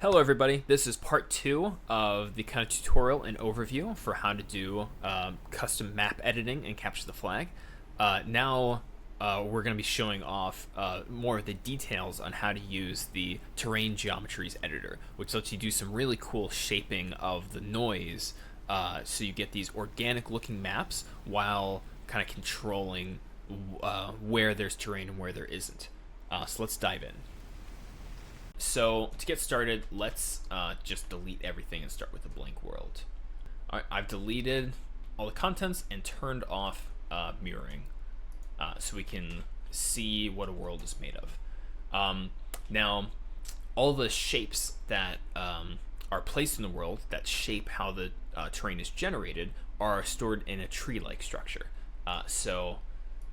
Hello everybody, this is part 2 of the kind of tutorial and overview for how to do custom map editing and capture the flag. Now we're going to be showing off more of the details on how to use the terrain geometries editor, which lets you do some really cool shaping of the noise so you get these organic looking maps while kind of controlling where there's terrain and where there isn't. So let's dive in. So to get started, let's just delete everything and start with a blank world. All right, I've deleted all the contents and turned off mirroring so we can see what a world is made of. Now, all the shapes that are placed in the world that shape how the terrain is generated are stored in a tree-like structure. So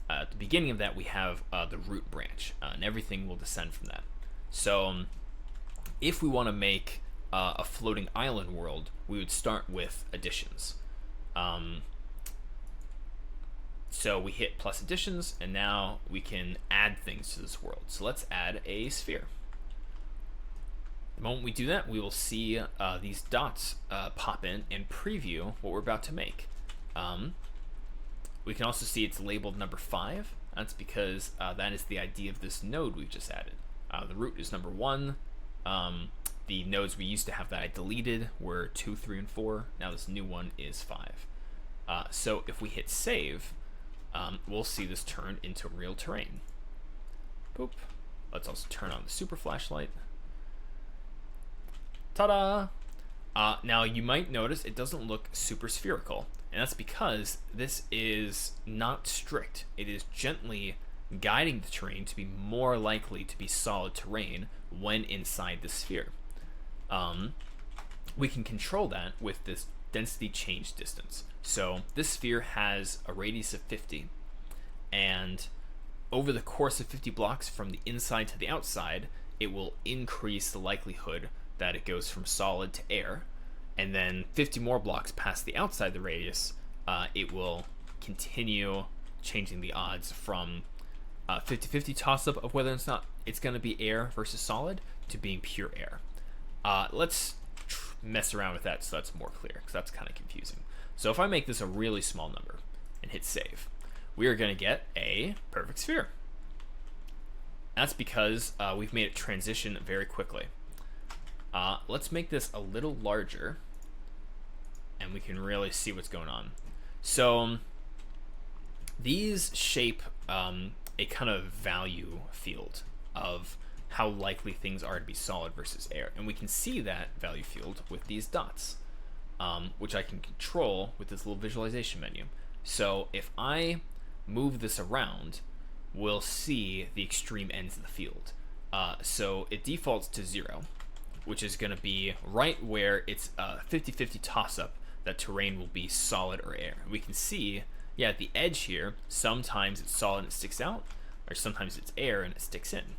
at the beginning of that, we have the root branch, and everything will descend from that. So if we want to make a floating island world, we would start with additions. So we hit plus additions, and now we can add things to this world. So let's add a sphere. The moment we do that, we will see these dots pop in and preview what we're about to make. We can also see it's labeled number 5. That's because that is the ID of this node we've just added. The root is number 1. The nodes we used to have that I deleted were 2, 3, and 4. Now this new one is 5. So if we hit save, we'll see this turn into real terrain. Boop. Let's also turn on the super flashlight. Ta-da! Now you might notice it doesn't look super spherical, and that's because this is not strict. It is gently guiding the terrain to be more likely to be solid terrain when inside the sphere. We can control that with this density change distance. So this sphere has a radius of 50, and over the course of 50 blocks from the inside to the outside, it will increase the likelihood that it goes from solid to air, and then 50 more blocks past the outside the radius, it will continue changing the odds from 50-50 toss-up of whether it's going to be air versus solid to being pure air. Let's mess around with that so that's more clear, because that's kind of confusing. So if I make this a really small number and hit save, we are going to get a perfect sphere. That's because we've made it transition very quickly. Let's make this a little larger, and we can really see what's going on. So these shape a kind of value field of how likely things are to be solid versus air, and we can see that value field with these dots, which I can control with this little visualization menu. So if I move this around, we'll see the extreme ends of the field. So it defaults to 0, which is going to be right where it's a 50-50 toss-up that terrain will be solid or air. We can see, yeah, at the edge here, sometimes it's solid and it sticks out, or sometimes it's air and it sticks in.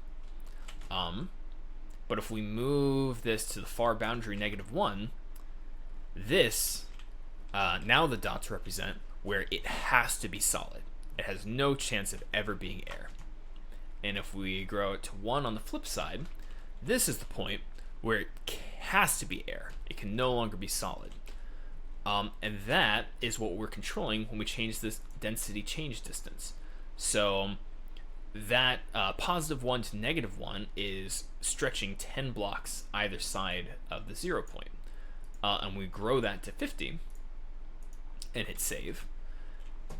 But if we move this to the far boundary -1, this, now the dots represent where it has to be solid. It has no chance of ever being air. And if we grow it to 1 on the flip side, this is the point where it has to be air. It can no longer be solid. And that is what we're controlling when we change this density change distance. So that +1 to -1 is stretching 10 blocks either side of the 0 point. And we grow that to 50 and hit save.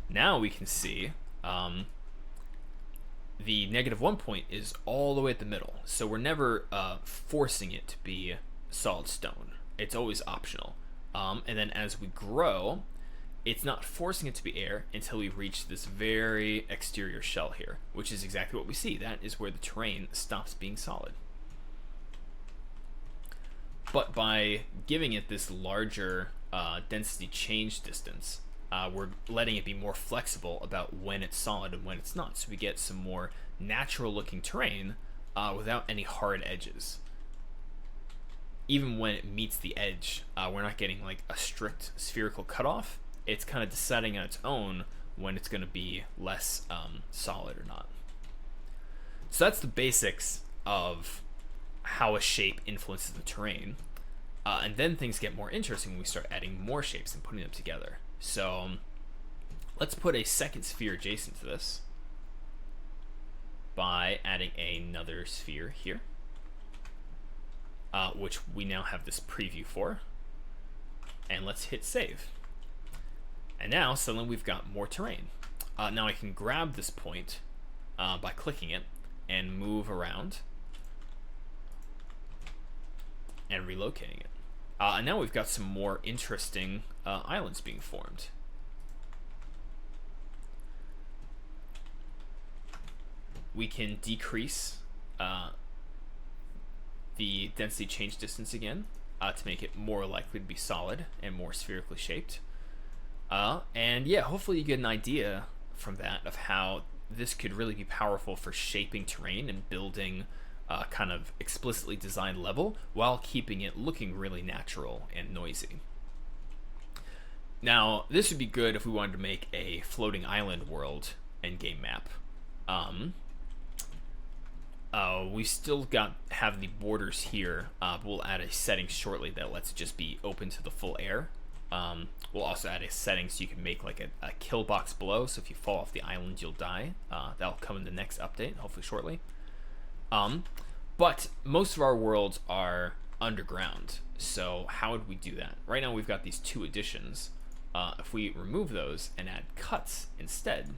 Now we can see the -1 point is all the way at the middle. So we're never forcing it to be solid stone. It's always optional. And then as we grow, it's not forcing it to be air until we reach this very exterior shell here, which is exactly what we see. That is where the terrain stops being solid. But by giving it this larger density change distance, we're letting it be more flexible about when it's solid and when it's not. So we get some more natural looking terrain without any hard edges. Even when it meets the edge, we're not getting like a strict spherical cutoff. It's kind of deciding on its own when it's going to be less solid or not. So that's the basics of how a shape influences the terrain. And then things get more interesting when we start adding more shapes and putting them together. So let's put a second sphere adjacent to this by adding another sphere here, which we now have this preview for. And let's hit save. And now suddenly we've got more terrain. Now I can grab this point by clicking it and move around and relocating it. And now we've got some more interesting islands being formed. We can decrease the density change distance again to make it more likely to be solid and more spherically shaped. And yeah, hopefully you get an idea from that of how this could really be powerful for shaping terrain and building kind of explicitly designed level while keeping it looking really natural and noisy. Now, this would be good if we wanted to make a floating island world endgame map. We still have the borders here. We'll add a setting shortly that lets it just be open to the full air. We'll also add a setting so you can make like a kill box below, so if you fall off the island you'll die. That'll come in the next update, hopefully shortly. But most of our worlds are underground, so how would we do that? Right now we've got these two additions. If we remove those and add cuts instead,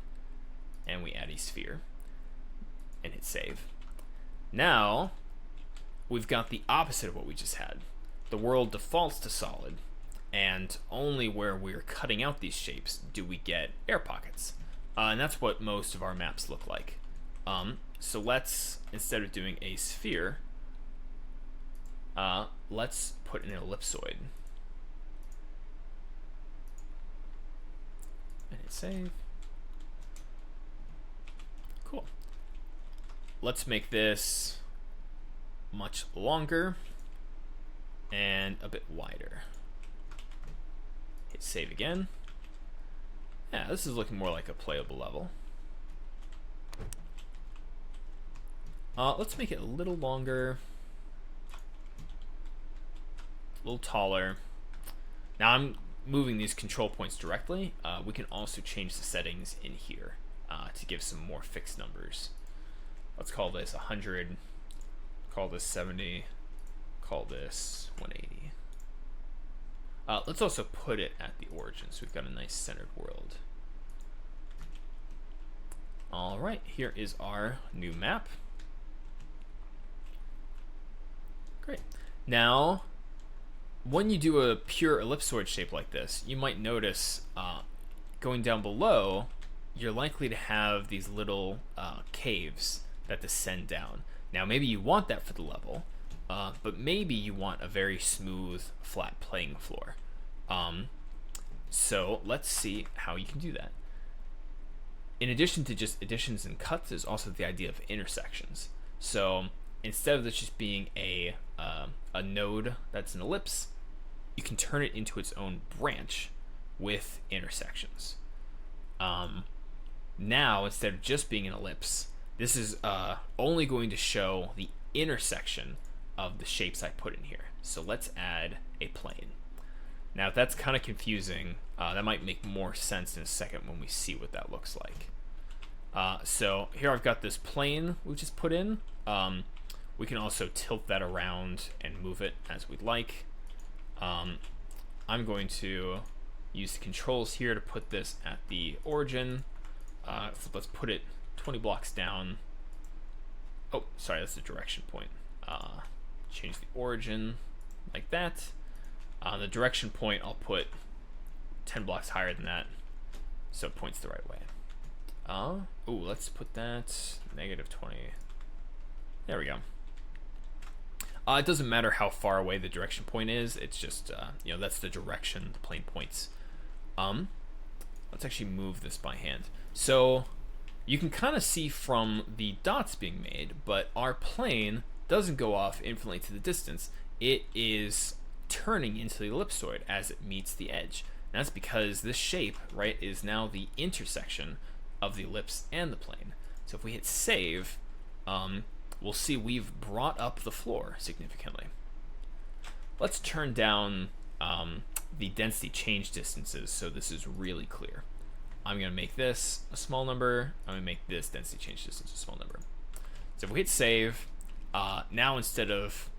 and we add a sphere and hit save, now we've got the opposite of what we just had. The world defaults to solid, and only where we're cutting out these shapes do we get air pockets. And that's what most of our maps look like. So let's, instead of doing a sphere, let's put an ellipsoid. And hit save. Cool. Let's make this much longer and a bit wider. Hit save again. Yeah, this is looking more like a playable level. Let's make it a little longer, a little taller. Now I'm moving these control points directly. We can also change the settings in here to give some more fixed numbers. Let's call this 100, call this 70, call this 180. Let's also put it at the origin so we've got a nice centered world. Alright, here is our new map. Great. Now, when you do a pure ellipsoid shape like this, you might notice going down below, you're likely to have these little caves that descend down. Now, maybe you want that for the level, but maybe you want a very smooth, flat playing floor. So let's see how you can do that. In addition to just additions and cuts, there's also the idea of intersections. So instead of this just being a node that's an ellipse, you can turn it into its own branch with intersections. Now, instead of just being an ellipse, this is only going to show the intersection of the shapes I put in here. So let's add a plane. Now, if that's kind of confusing, that might make more sense in a second when we see what that looks like. So here I've got this plane we just put in. We can also tilt that around and move it as we'd like. I'm going to use the controls here to put this at the origin. So let's put it 20 blocks down. Oh, sorry, that's the direction point. Change the origin like that. The direction point I'll put 10 blocks higher than that, so it points the right way. Ooh, let's put that -20. There we go. It doesn't matter how far away the direction point is. It's just, you know, that's the direction the plane points. Let's actually move this by hand. So you can kind of see from the dots being made, but our plane doesn't go off infinitely to the distance. It is turning into the ellipsoid as it meets the edge. And that's because this shape, right, is now the intersection of the ellipse and the plane. So if we hit save, we'll see we've brought up the floor significantly. Let's turn down the density change distances so this is really clear. I'm going to make this a small number. I'm going to make this density change distance a small number. So if we hit save, now instead of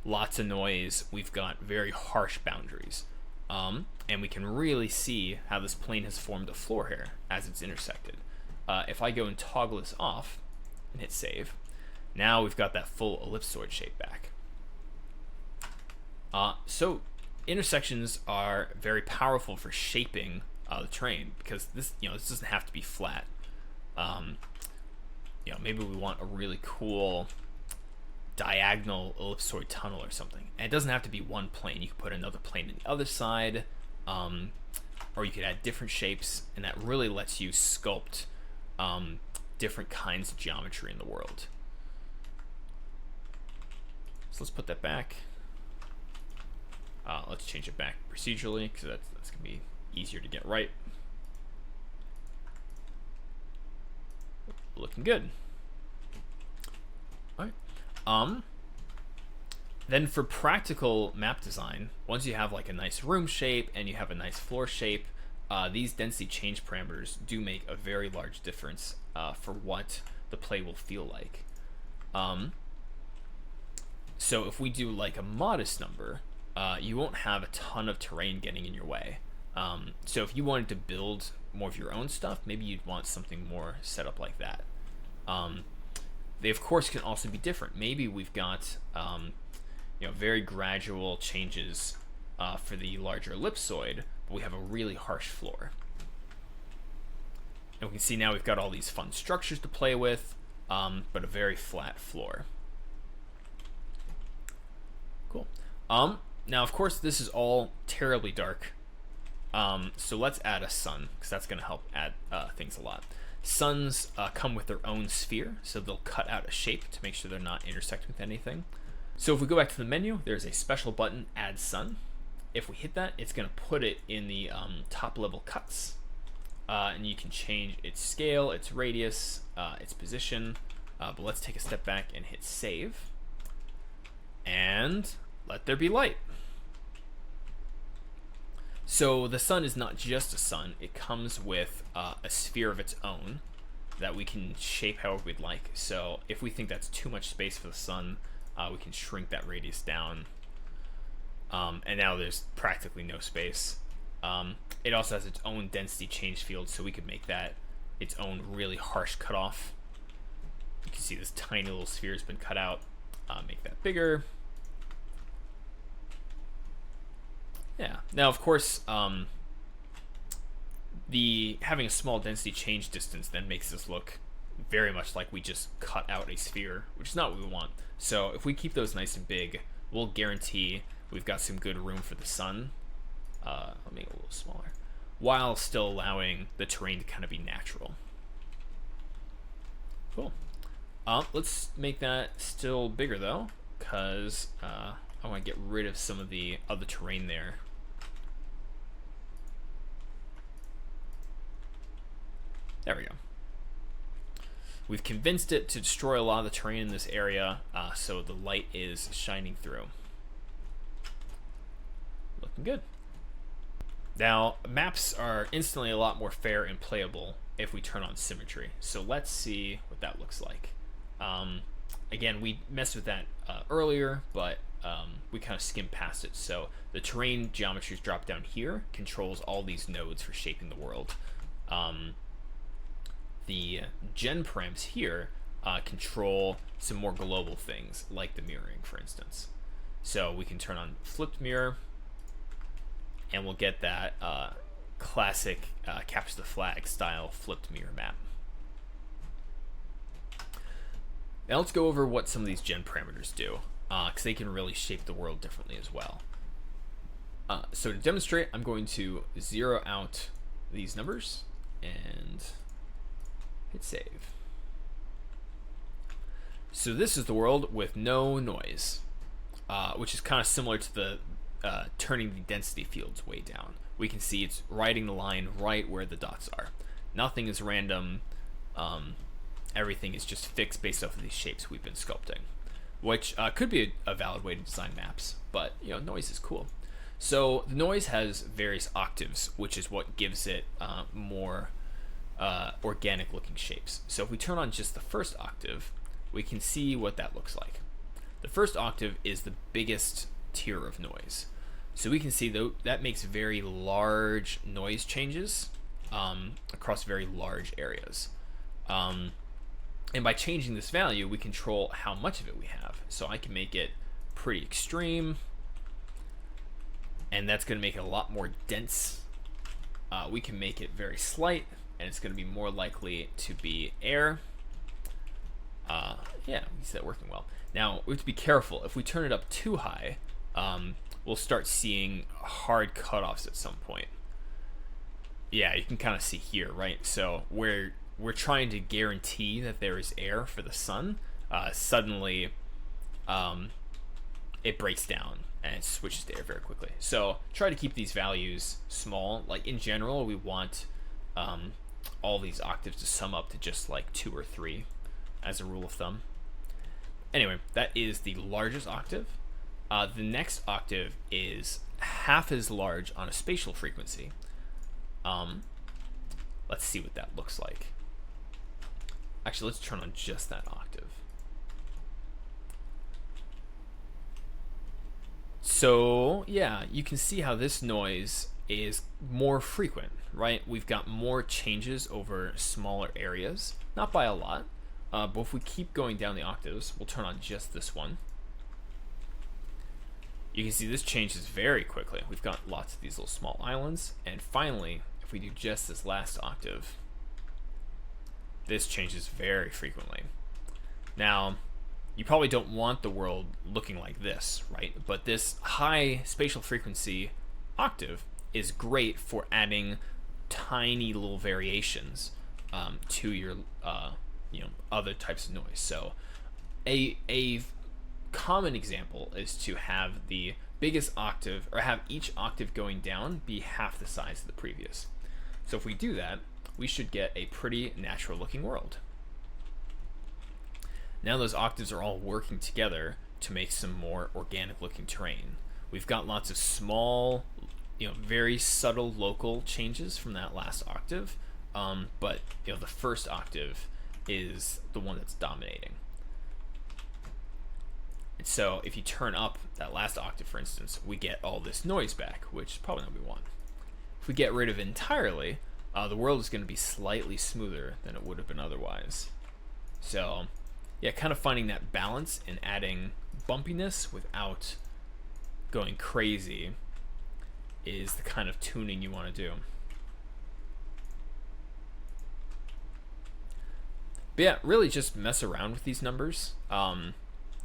lots of noise, we've got very harsh boundaries. And we can really see how this plane has formed a floor here as it's intersected. If I go and toggle this off and hit save, now we've got that full ellipsoid shape back. So intersections are very powerful for shaping the terrain, because this doesn't have to be flat. Maybe we want a really cool diagonal ellipsoid tunnel or something, and it doesn't have to be one plane. You could put another plane on the other side, or you could add different shapes, and that really lets you sculpt different kinds of geometry in the world. So let's put that back. Let's change it back procedurally, because that's gonna be easier to get right. Looking good. All right. Then for practical map design, once you have like a nice room shape and you have a nice floor shape, these density change parameters do make a very large difference for what the play will feel like. So if we do like a modest number, you won't have a ton of terrain getting in your way. So if you wanted to build more of your own stuff, maybe you'd want something more set up like that. They of course can also be different. Maybe we've got very gradual changes for the larger ellipsoid, but we have a really harsh floor. And we can see now we've got all these fun structures to play with, but a very flat floor. Cool. Now of course this is all terribly dark. So let's add a sun, because that's going to help add things a lot. Suns come with their own sphere, so they'll cut out a shape to make sure they're not intersecting with anything. So if we go back to the menu, there's a special button, Add Sun. If we hit that, it's going to put it in the top level cuts. And you can change its scale, its radius, its position. But let's take a step back and hit save. And let there be light. So the sun is not just a sun, it comes with a sphere of its own that we can shape however we'd like. So if we think that's too much space for the sun, we can shrink that radius down. And now there's practically no space. It also has its own density change field, so we could make that its own really harsh cutoff. You can see this tiny little sphere has been cut out. Make that bigger. Yeah. Now, of course, having a small density change distance then makes this look very much like we just cut out a sphere, which is not what we want. So if we keep those nice and big, we'll guarantee we've got some good room for the sun. I'll make it a little smaller, while still allowing the terrain to kind of be natural. Cool. Let's make that still bigger though, because I want to get rid of some of the other terrain there. There we go. We've convinced it to destroy a lot of the terrain in this area, so the light is shining through. Looking good. Now, maps are instantly a lot more fair and playable if we turn on symmetry. So let's see what that looks like. Again, we messed with that earlier, but we kind of skimmed past it. So the terrain geometries drop down here, controls all these nodes for shaping the world. The gen params here control some more global things, like the mirroring, for instance. So we can turn on flipped mirror, and we'll get that classic capture the flag style flipped mirror map. Now let's go over what some of these gen parameters do, because they can really shape the world differently as well. So to demonstrate, I'm going to zero out these numbers and hit save. So this is the world with no noise, which is kind of similar to the turning the density fields way down. We can see it's writing the line right where the dots are. Nothing is random. everything is just fixed based off of these shapes we've been sculpting, which could be a valid way to design maps, but noise is cool. So the noise has various octaves, which is what gives it more organic looking shapes. So if we turn on just the first octave, we can see what that looks like. The first octave is the biggest tier of noise. So we can see that makes very large noise changes across very large areas. And by changing this value, we control how much of it we have. So I can make it pretty extreme, and that's going to make it a lot more dense. We can make it very slight, and it's going to be more likely to be air. Yeah, we see that working well. Now, we have to be careful. If we turn it up too high, we'll start seeing hard cutoffs at some point. Yeah, you can kind of see here, right? So we're trying to guarantee that there is air for the sun. Suddenly, it breaks down and it switches to air very quickly. So try to keep these values small. Like in general, we want all these octaves to sum up to just like 2 or 3 as a rule of thumb. Anyway, that is the largest octave. The next octave is half as large on a spatial frequency. Let's see what that looks like. Actually, let's turn on just that octave. So yeah, you can see how this noise is more frequent, right? We've got more changes over smaller areas, not by a lot, but if we keep going down the octaves, we'll turn on just this one. You can see this changes very quickly. We've got lots of these little small islands, and finally, if we do just this last octave, this changes very frequently. Now, you probably don't want the world looking like this, right? But this high spatial frequency octave is great for adding tiny little variations to your other types of noise. So a common example is to have the biggest octave, or have each octave going down be half the size of the previous. So if we do that, we should get a pretty natural looking world. Now those octaves are all working together to make some more organic looking terrain. We've got lots of small, very subtle local changes from that last octave, but the first octave is the one that's dominating. And so if you turn up that last octave, for instance, we get all this noise back, which is probably not what we want. If we get rid of it entirely, the world is going to be slightly smoother than it would have been otherwise. So yeah, kind of finding that balance and adding bumpiness without going crazy is the kind of tuning you want to do. But yeah, really just mess around with these numbers.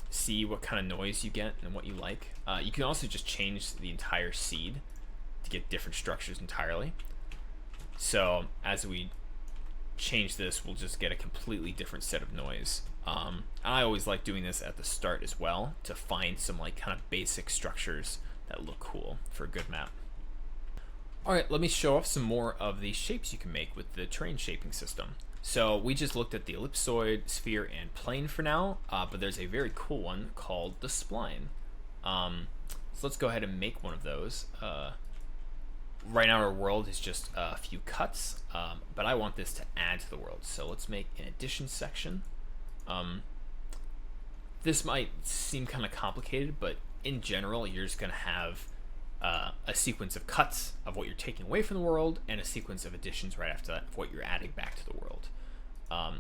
See what kind of noise you get and what you like. You can also just change the entire seed to get different structures entirely. So as we change this, we'll just get a completely different set of noise. I always like doing this at the start as well to find some like kind of basic structures that look cool for a good map. Alright, let me show off some more of the shapes you can make with the terrain shaping system. So we just looked at the ellipsoid, sphere, and plane for now, but there's a very cool one called the spline. So let's go ahead and make one of those. Right now our world is just a few cuts, but I want this to add to the world. So let's make an addition section. This might seem kind of complicated, but in general, you're just going to have a sequence of cuts of what you're taking away from the world and a sequence of additions right after that of what you're adding back to the world.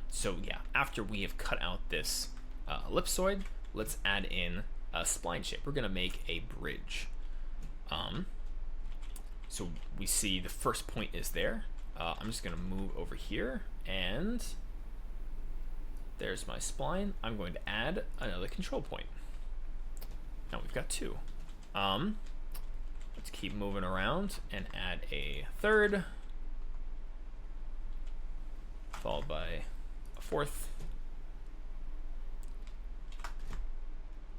So yeah, after we have cut out this ellipsoid, let's add in a spline shape. We're going to make a bridge. So we see the first point is there. I'm just going to move over here, and there's my spline. I'm going to add another control point. Now we've got 2. Let's keep moving around and add a third, followed by a fourth,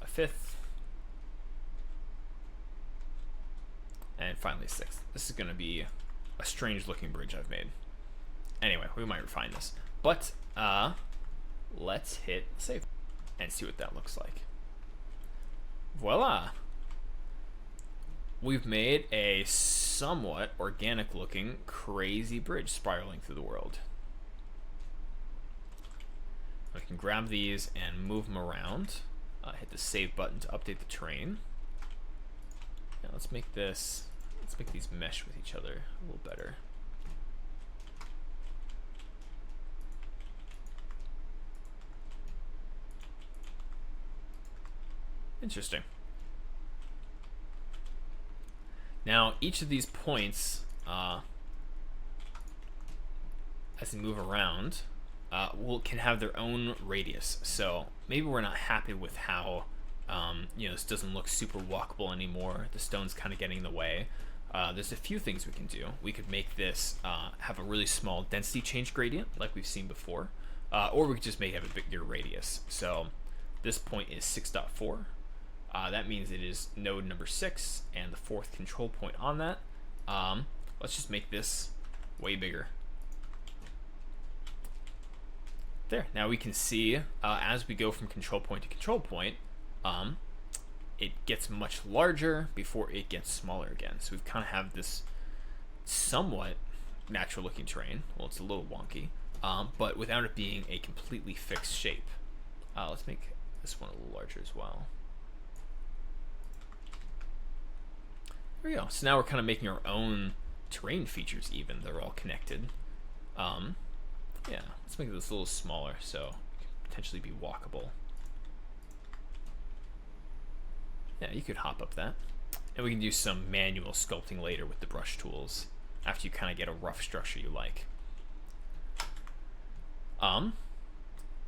a fifth, and finally a sixth. This is going to be a strange looking bridge I've made. Anyway, we might refine this. But let's hit save and see what that looks like. Voila! We've made a somewhat organic looking crazy bridge spiraling through the world. We can grab these and move them around. Hit the save button to update the terrain. Now let's make these mesh with each other a little better. Interesting. Now each of these points, as they move around, can have their own radius. So maybe we're not happy with how this doesn't look super walkable anymore. The stone's kind of getting in the way. There's a few things we can do. We could make this have a really small density change gradient like we've seen before, or we could just make it have a bigger radius. So this point is 6.4. That means it is node number 6 and the 4th control point on that. Let's just make this way bigger. There. Now we can see as we go from control point to control point, it gets much larger before it gets smaller again. So we kind of have this somewhat natural looking terrain. Well, it's a little wonky, but without it being a completely fixed shape. Let's make this one a little larger as well. There we go. So now we're kind of making our own terrain features even. They're all connected. Yeah, let's make this a little smaller so it can potentially be walkable. Yeah, you could hop up that. And we can do some manual sculpting later with the brush tools after you kind of get a rough structure you like.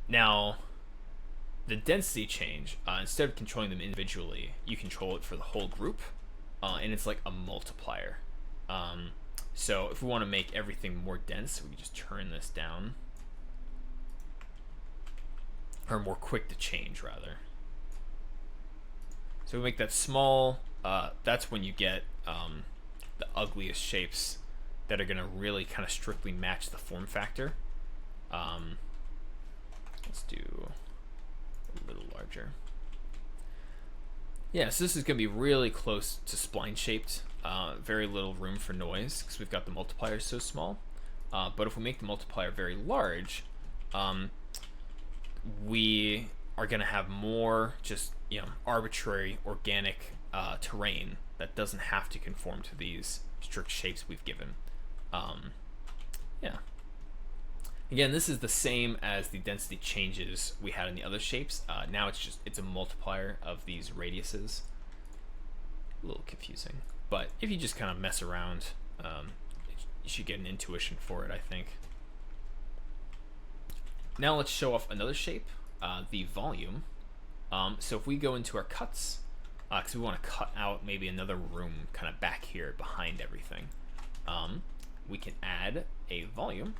Now, the density change, instead of controlling them individually, you control it for the whole group, and it's like a multiplier. So if we want to make everything more dense, we can just turn this down. Or more quick to change, rather. So we make that small. That's when you get the ugliest shapes that are going to really kind of strictly match the form factor. Let's do a little larger. Yeah, so this is going to be really close to spline shaped. Very little room for noise because we've got the multiplier so small. But if we make the multiplier very large, we are going to have more just arbitrary organic terrain that doesn't have to conform to these strict shapes we've given. Yeah. Again, this is the same as the density changes we had in the other shapes. Now it's a multiplier of these radiuses. A little confusing, but if you just kind of mess around, you should get an intuition for it, I think. Now let's show off another shape, the volume. So if we go into our cuts, because we want to cut out maybe another room kind of back here behind everything, we can add a volume,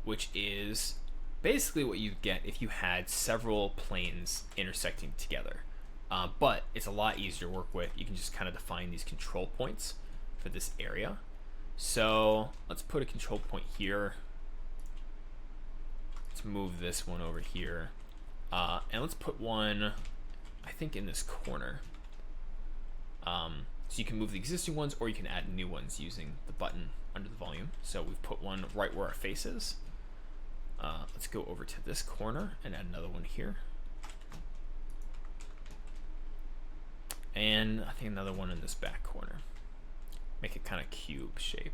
which is basically what you get if you had several planes intersecting together. But it's a lot easier to work with. You can just kind of define these control points for this area. So let's put a control point here. Let's move this one over here. And let's put one, I think, in this corner. So you can move the existing ones or you can add new ones using the button under the volume. So we've put one right where our face is. Let's go over to this corner and add another one here. And I think another one in this back corner. Make it kind of cube shape.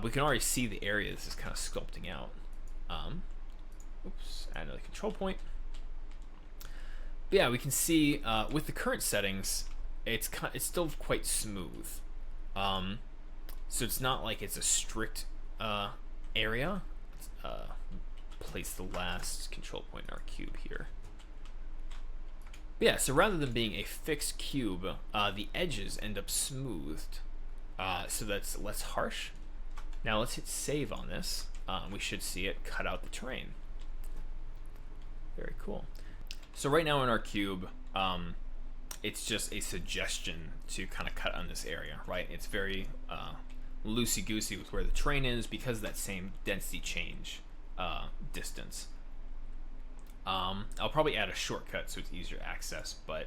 We can already see the area this is kind of sculpting out. Oops, add another control point. But yeah, we can see with the current settings, it's still quite smooth. So it's not like it's a strict area. Let's place the last control point in our cube here. But yeah, so rather than being a fixed cube, the edges end up smoothed, so that's less harsh. Now let's hit save on this. We should see it cut out the terrain. Very cool. So right now in our cube, it's just a suggestion to kind of cut on this area, right? It's very loosey-goosey with where the terrain is because of that same density change distance. I'll probably add a shortcut so it's easier to access, but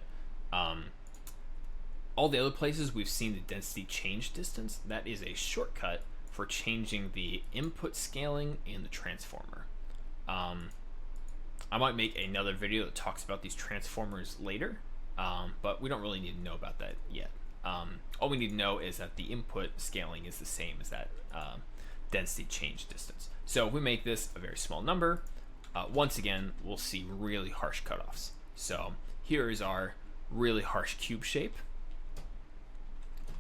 all the other places we've seen the density change distance, that is a shortcut for changing the input scaling in the transformer. I might make another video that talks about these transformers later, but we don't really need to know about that yet. All we need to know is that the input scaling is the same as that density change distance. So if we make this a very small number, once again, we'll see really harsh cutoffs. So here is our really harsh cube shape,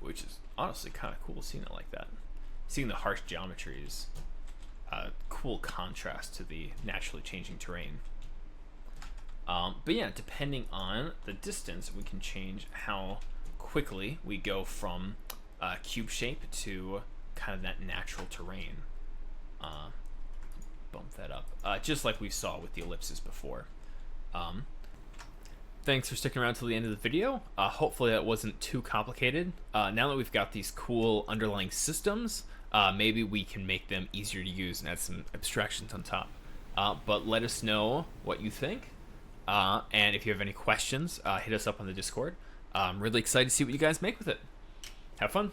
which is honestly kind of cool seeing it like that. Seeing the harsh geometry is a cool contrast to the naturally changing terrain. But yeah, depending on the distance, we can change how quickly we go from cube shape to kind of that natural terrain. Bump that up, just like we saw with the ellipses before. Thanks for sticking around till the end of the video. Hopefully that wasn't too complicated. Now that we've got these cool underlying systems, maybe we can make them easier to use and add some abstractions on top. But let us know what you think. And if you have any questions, hit us up on the Discord. I'm really excited to see what you guys make with it. Have fun.